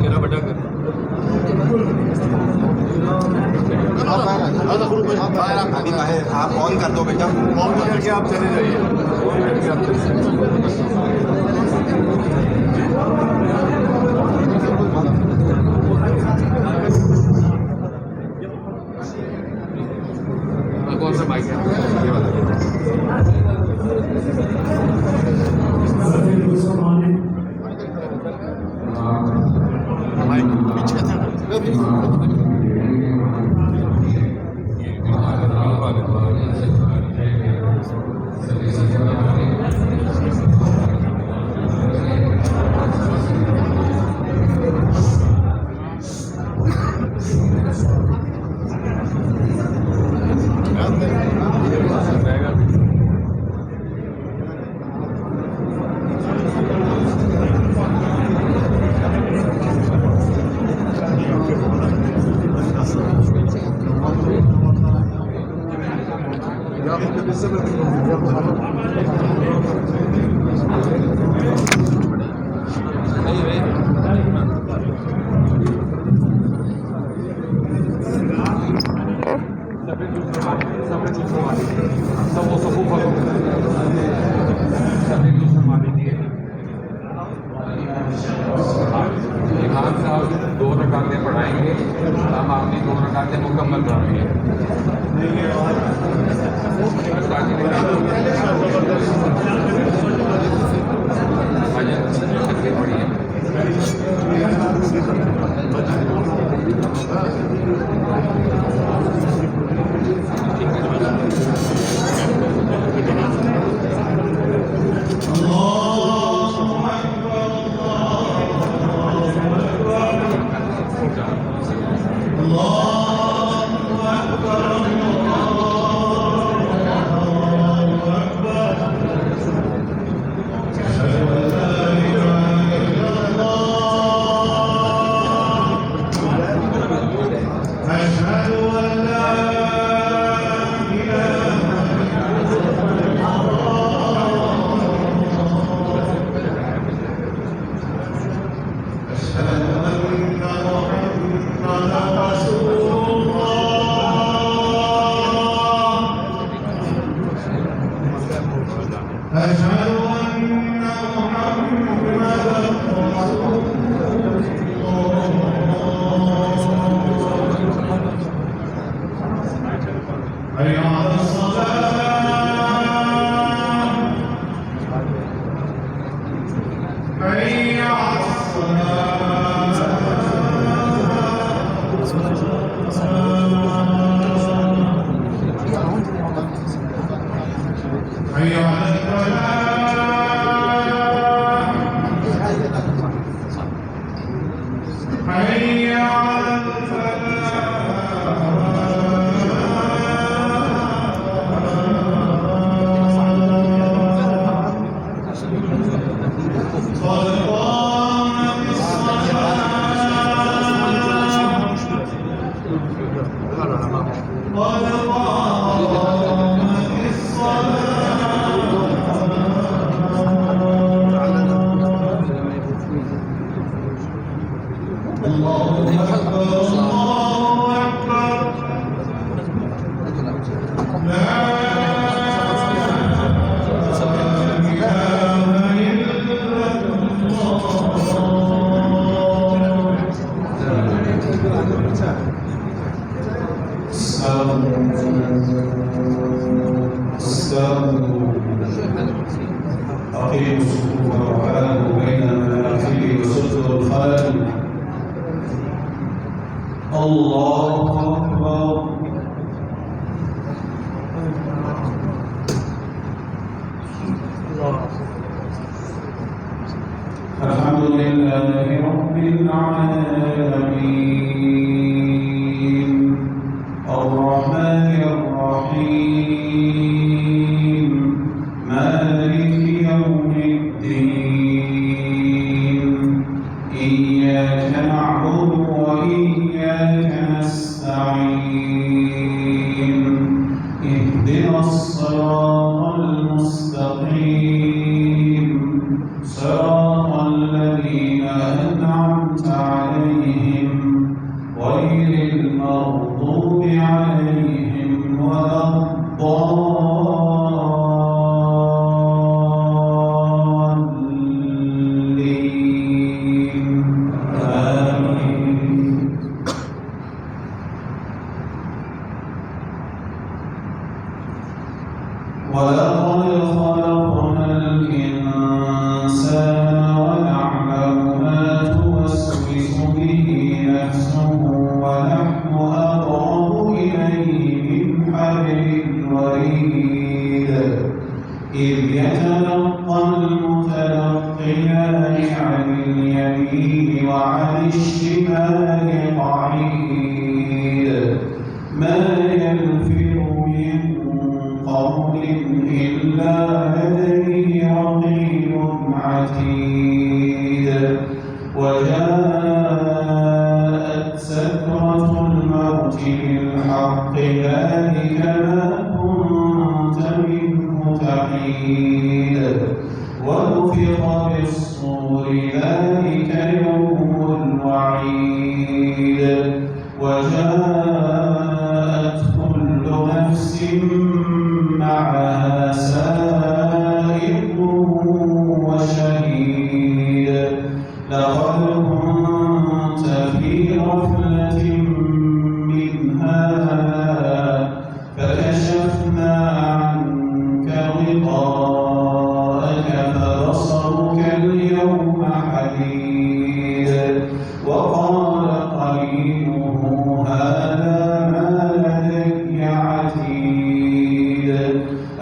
मेरा बड़ा घर अभी बाहर आप ऑन कर दो बेटा, ऑन करके आप चले जाइए, ऑन करके आप चले जाइए। कौन सा बाइक है? ये वाला। बाइक पीछे था। इमाम साहब 2 रकातें पढ़ाएंगे, हम अपनी 2 रकातें मुकम्मल कराएंगे। أقيموا الصفوف وحاذوا بين المناخل وسدوا الخلل. الله أكبر. الحمد لله رب العالمين الرحمن الرحيم مالك يوم الدين إياك نعبد وإياك نستعين اهدنا الصراط المستقيم صراط الذين أنعمت عليهم غير المغضوب عليهم ولا الضالين آمين. ولقد خلقنا الإنسان ونعلم ما توسوس به نفسه ونحن أقرب إليه من حبل الوريد إذ يتلقى المتلقيان عن اليمين وعن الشمال قعيد ما يلفظ من قول إلا لديه رقيب عتيد وجاءت سكرة الموت بالحق ذلك ما كنت منه تحيد ونفخ بالصور ذلك يوم الوعيد وجاءت كل نفس معها سائق وشهيد لقد كنت في غفلة من هذا فكشفنا عنك غطاءك فبصرك اليوم حديد وقال قرينه هذا ما لدي عتيد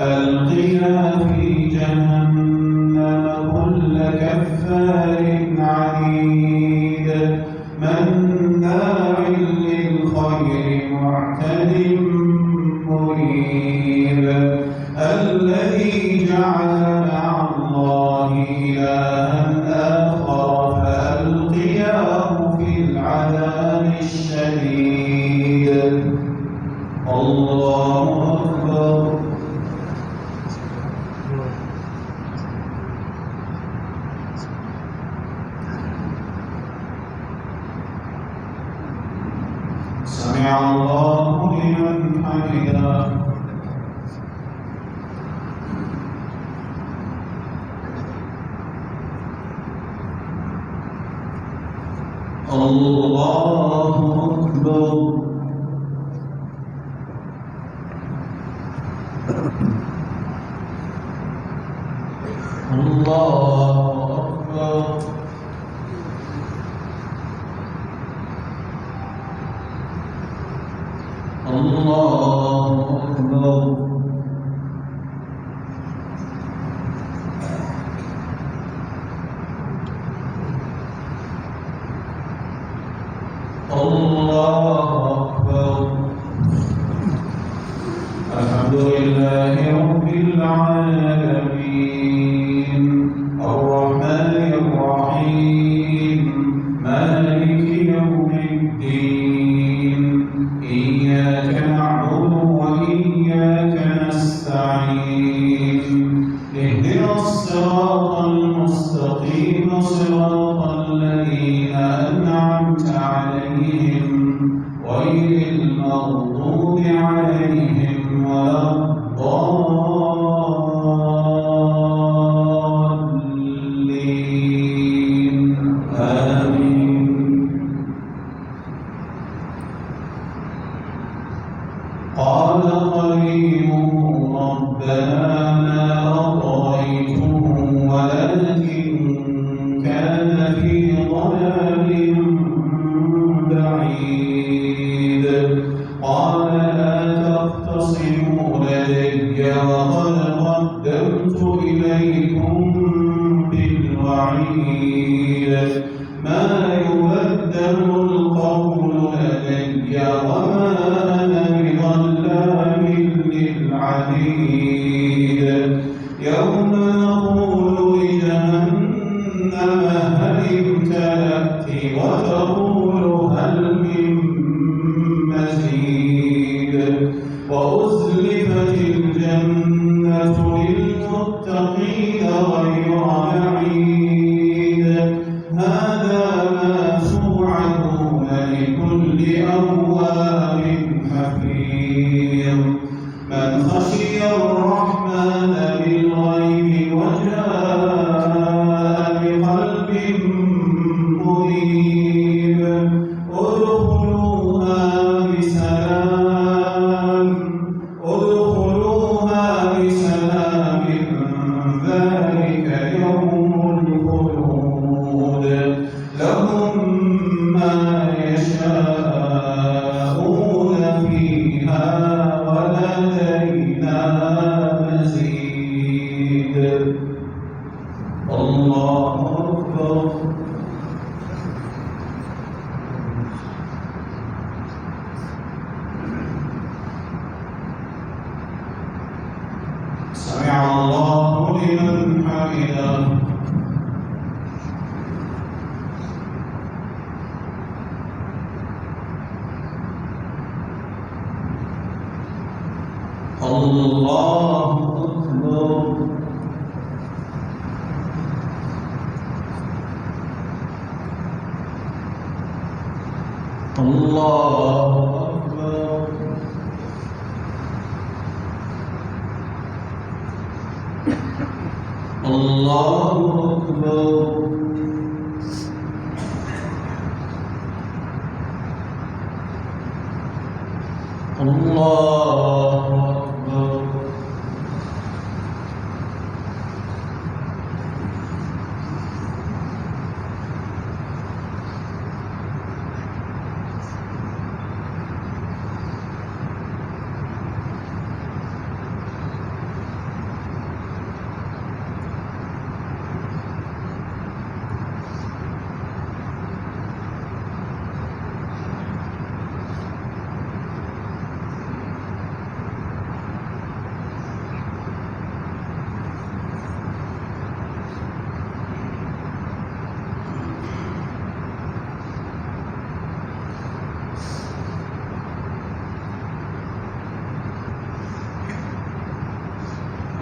ألقيا في جهنم كل كفار عنيد مناع للخير معتد مريب الذي جعل مع الله إلها آخر فألقياه في العذاب الشديد الله أكبر. سمع الله لمن حمده. الله أكبر. الله أكبر. الله أكبر. الله أكبر. الحمد لله رب العالمين الرحمن الرحيم مالك يوم الدين إياك نعبد وإياك نستعين اهدنا الصراط المستقيم صراط الذين أنعمت عليهم غير المغضوب عليهم ولا الضالين آمين. قال قرينه ربنا ما أطغيته ولكن كان في ضلال بعيد قال لا تختصموا لدي وقد قدمت إليكم بالوعيد ما يبدل القول لدي وما أنا بظلام للعبيد يوم نقول لجهنم هل امتلأت وتقول هل من مزيد وأزلفت الجنة للمتقين غير بعيد هذا ما توعدون لكل كل أواب حفيظ من خشي الرحمن بالغيب وجاء بقلب منيب ادخلوها بسلام ذلك يوم الخلود لهم ما يشاءون فيها ولدينا مزيد. الله أكبر. سمع الله لمن حمده. الله أكبر. الله أكبر. الله أكبر. الله أكبر.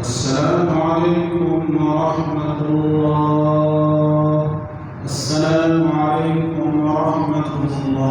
السلام عليكم ورحمة الله. السلام عليكم ورحمة الله.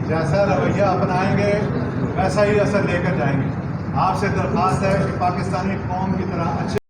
जैसा रवैया अपनाएंगे वैसा ही असर लेकर जाएंगे। आपसे दरख्वास्त है कि पाकिस्तानी कौम की तरह अच्छे